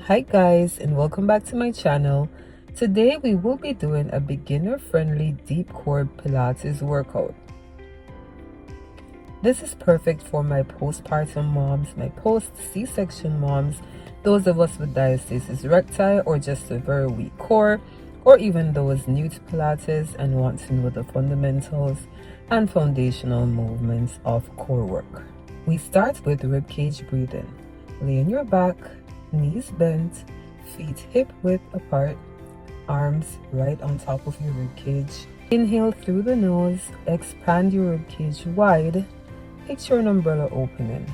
Hi guys, and welcome back to my channel. Today we will be doing a beginner-friendly deep core Pilates workout. This is perfect for my postpartum moms, my post-C-section moms, those of us with diastasis recti or just a very weak core, or even those new to Pilates and want to know the fundamentals and foundational movements of core work. We start with ribcage breathing. Lay on your back, knees bent, feet hip width apart, arms right on top of your ribcage. Inhale through the nose, expand your ribcage wide. Picture an umbrella opening.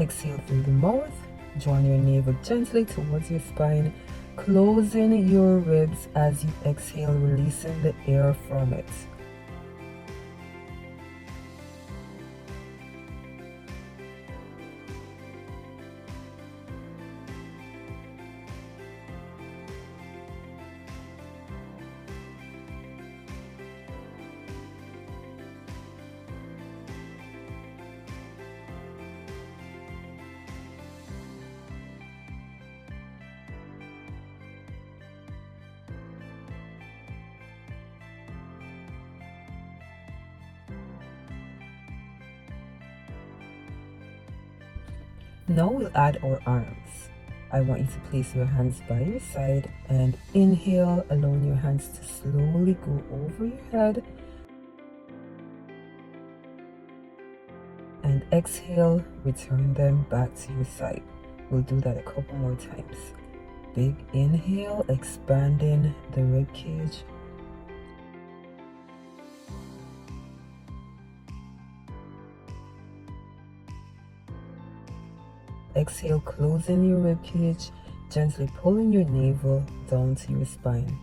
Exhale through the mouth, draw your navel gently towards your spine, closing your ribs as you exhale, releasing the air from it. Now we'll add our arms. I want you to place your hands by your side and inhale, allowing your hands to slowly go over your head. And exhale, return them back to your side. We'll do that a couple more times. Big inhale, expanding the rib cage. Exhale, closing your rib cage, gently pulling your navel down to your spine.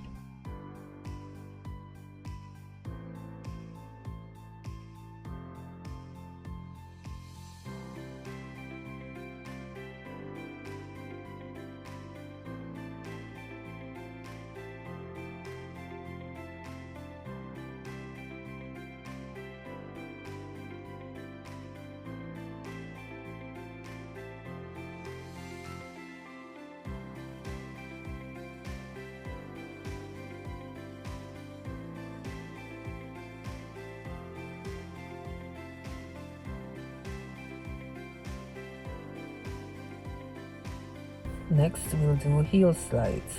Next, we'll do heel slides.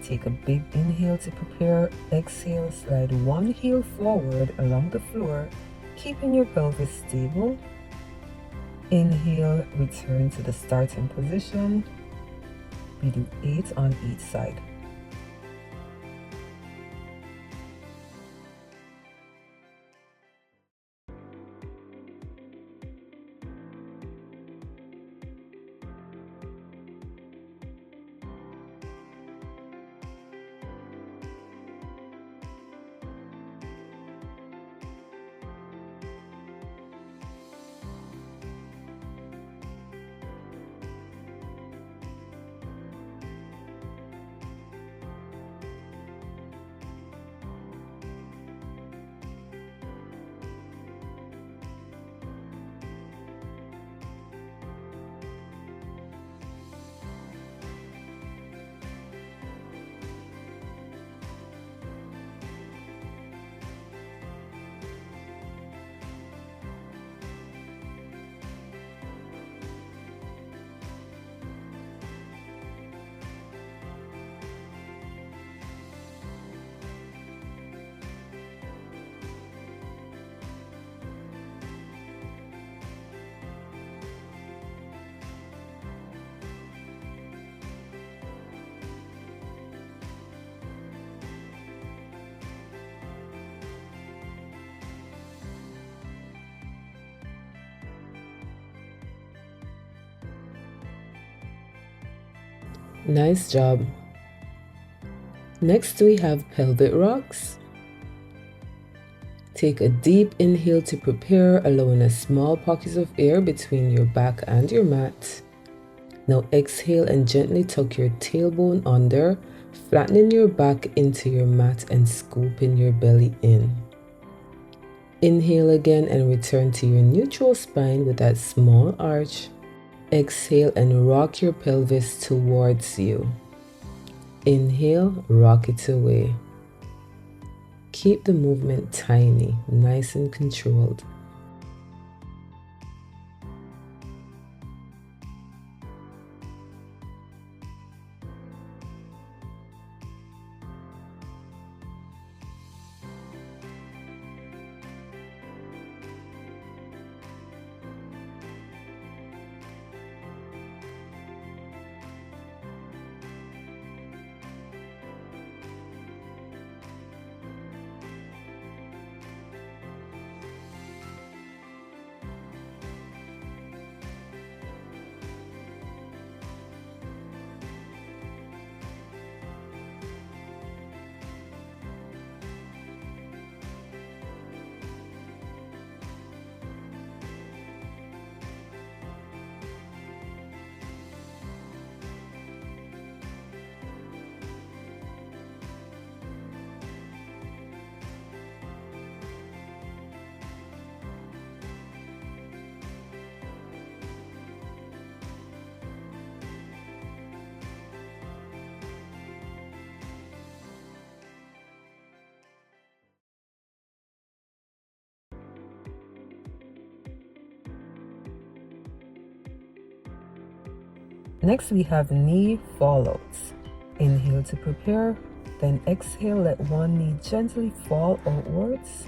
Take a big inhale to prepare. Exhale, slide one heel forward along the floor, keeping your pelvis stable. Inhale, return to the starting position. We do 8 on each side. Nice job. Next we have pelvic rocks. Take a deep inhale to prepare, allowing a small pocket of air between your back and your mat. Now exhale and gently tuck your tailbone under, flattening your back into your mat and scooping your belly in. Inhale again and return to your neutral spine with that small arch. Exhale and rock your pelvis towards you. Inhale, rock it away. Keep the movement tiny, nice and controlled. Next, we have knee fallouts. Inhale to prepare, then exhale, let one knee gently fall outwards,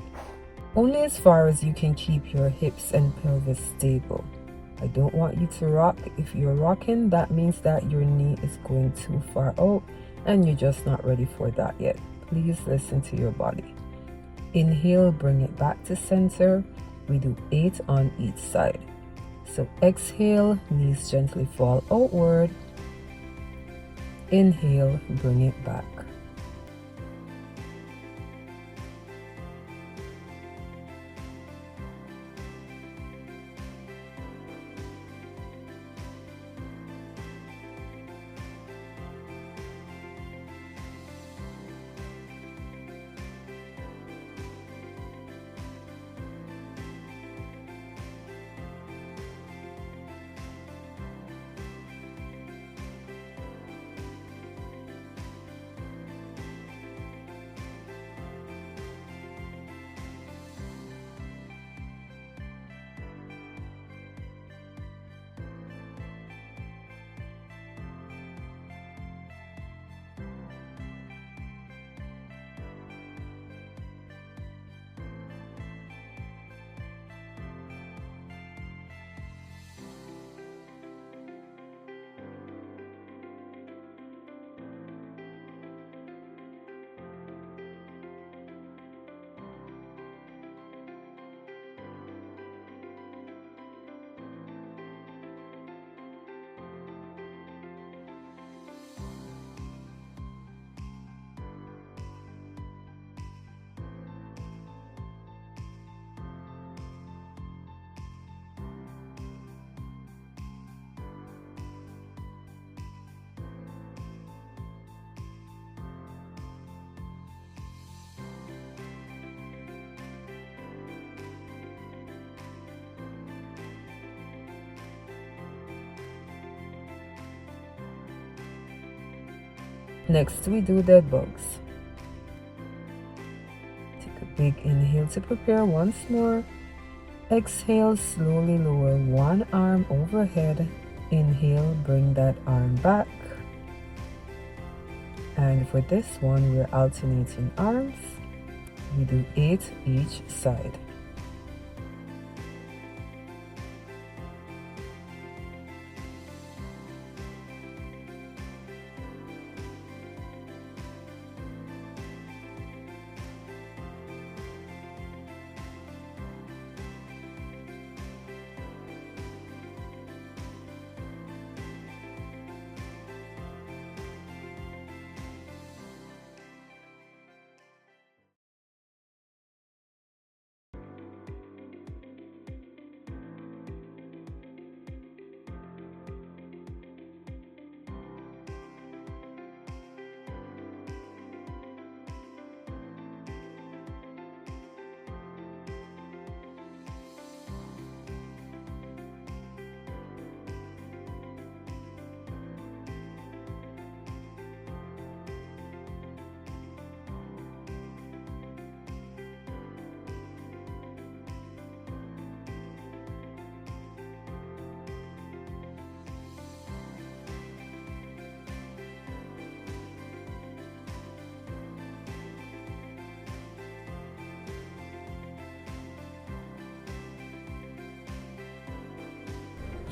only as far as you can keep your hips and pelvis stable. I don't want you to rock. If you're rocking, that means that your knee is going too far out and you're just not ready for that yet. Please listen to your body. Inhale, bring it back to center. We do 8 on each side. So exhale, knees gently fall outward. Inhale, bring it back. Next, we do dead bugs. Take a big inhale to prepare once more. Exhale, slowly lower one arm overhead. Inhale, bring that arm back. And for this one, we're alternating arms. We do 8 each side.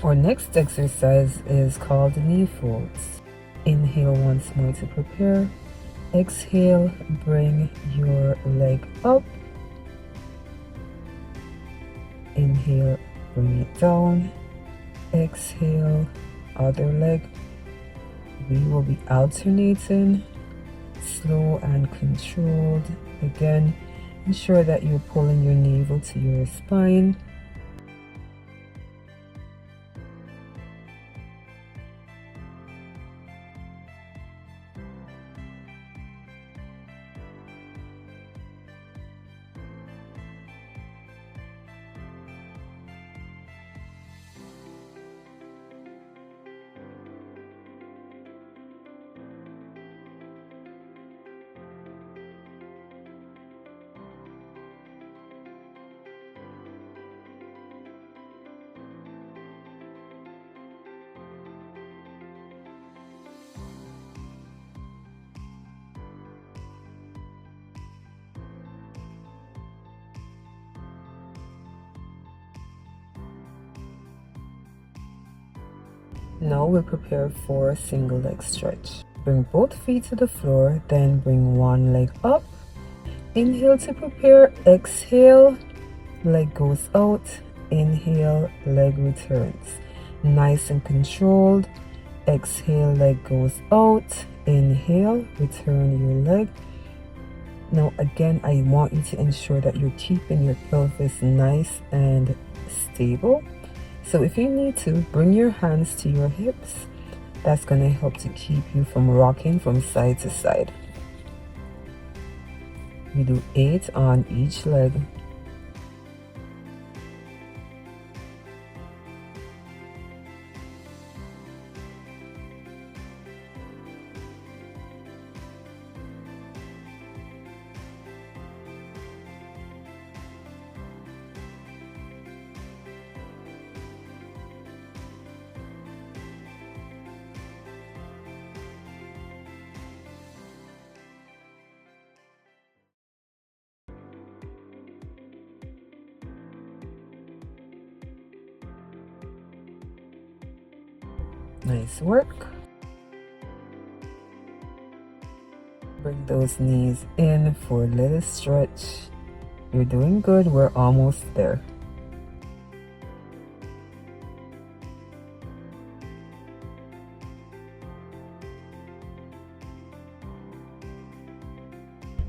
Our next exercise is called knee folds. Inhale once more to prepare. Exhale, bring your leg up. Inhale, bring it down. Exhale, other leg. We will be alternating, slow and controlled. Again, ensure that you're pulling your navel to your spine. Now we'll prepare for a single leg stretch. Bring both feet to the floor, then bring one leg up. Inhale to prepare, exhale, leg goes out, inhale, leg returns. Nice and controlled. Exhale, leg goes out, inhale, return your leg. Now again, I want you to ensure that you're keeping your pelvis nice and stable. So if you need to, bring your hands to your hips. That's going to help to keep you from rocking from side to side. We do 8 on each leg. Nice work. Bring those knees in for a little stretch. You're doing good. We're almost there.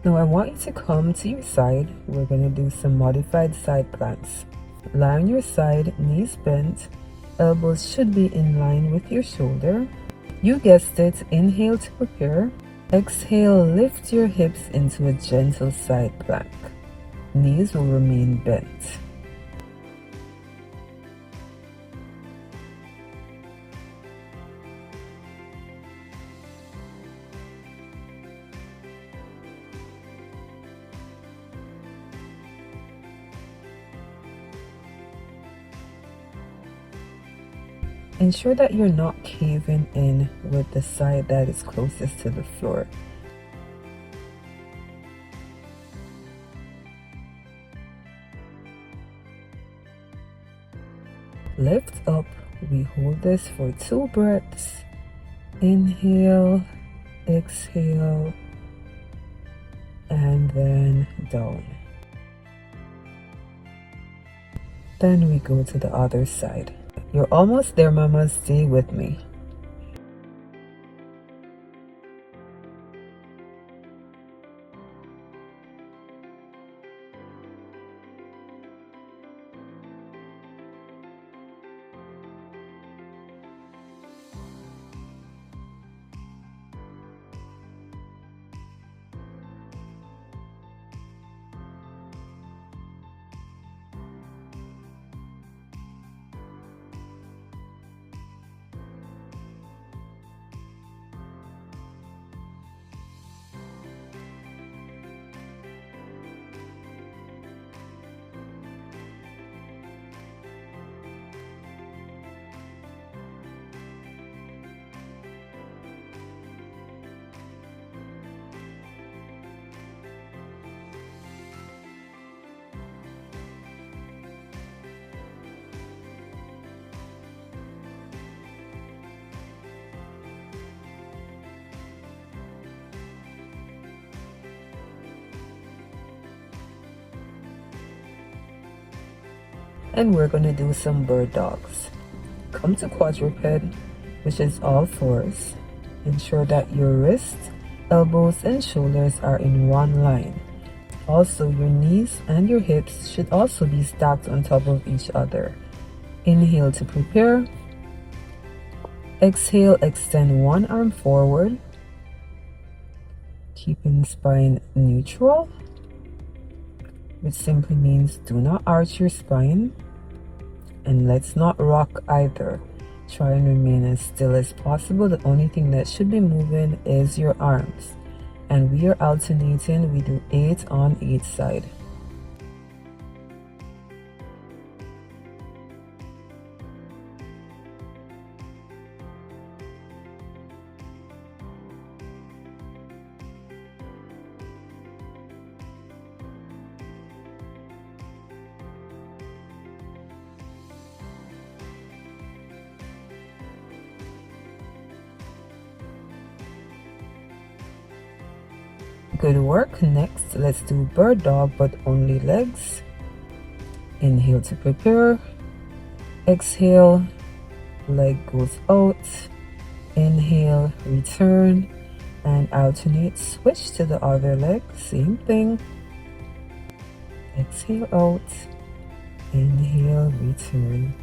Now I want you to come to your side. We're going to do some modified side planks. Lie on your side, knees bent. Elbows should be in line with your shoulder. You guessed it, inhale to prepare. Exhale, lift your hips into a gentle side plank. Knees will remain bent. Ensure that you're not caving in with the side that is closest to the floor. Lift up. We hold this for 2 breaths. Inhale, exhale, and then down. Then we go to the other side. You're almost there, mamas. Stay with me. and we're going to do some bird dogs. Come to quadruped, which is all fours. Ensure that your wrists, elbows, and shoulders are in one line. Also, your knees and your hips should also be stacked on top of each other. Inhale to prepare. Exhale, extend one arm forward, keeping spine neutral, which simply means do not arch your spine, and let's not rock either. Try and remain as still as possible. The only thing that should be moving is your arms, and we are alternating. We do 8 on each side. Good work. Next, let's do bird dog, but only legs. Inhale to prepare. Exhale, leg goes out. Inhale, return, and alternate. Switch to the other leg. Same thing. Exhale out. Inhale, return.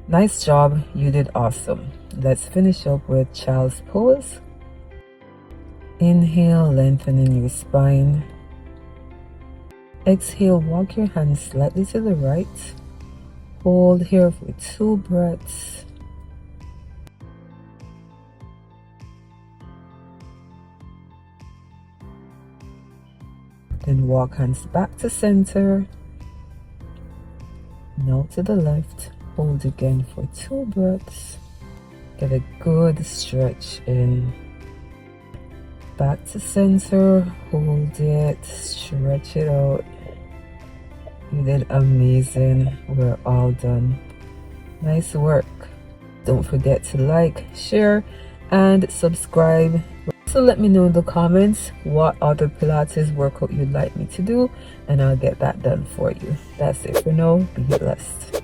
Nice job, you did awesome. Let's finish up with child's pose. Inhale, lengthening your spine. Exhale, walk your hands slightly to the right. Hold here for 2 breaths. Then walk hands back to center. Now to the left. Hold again for 2 breaths. Get a good stretch in. Back to center. Hold it. Stretch it out. You did amazing. We're all done. Nice work. Don't forget to like, share, and subscribe. So let me know in the comments what other Pilates workout you'd like me to do, and I'll get that done for you. That's it for now. Be blessed.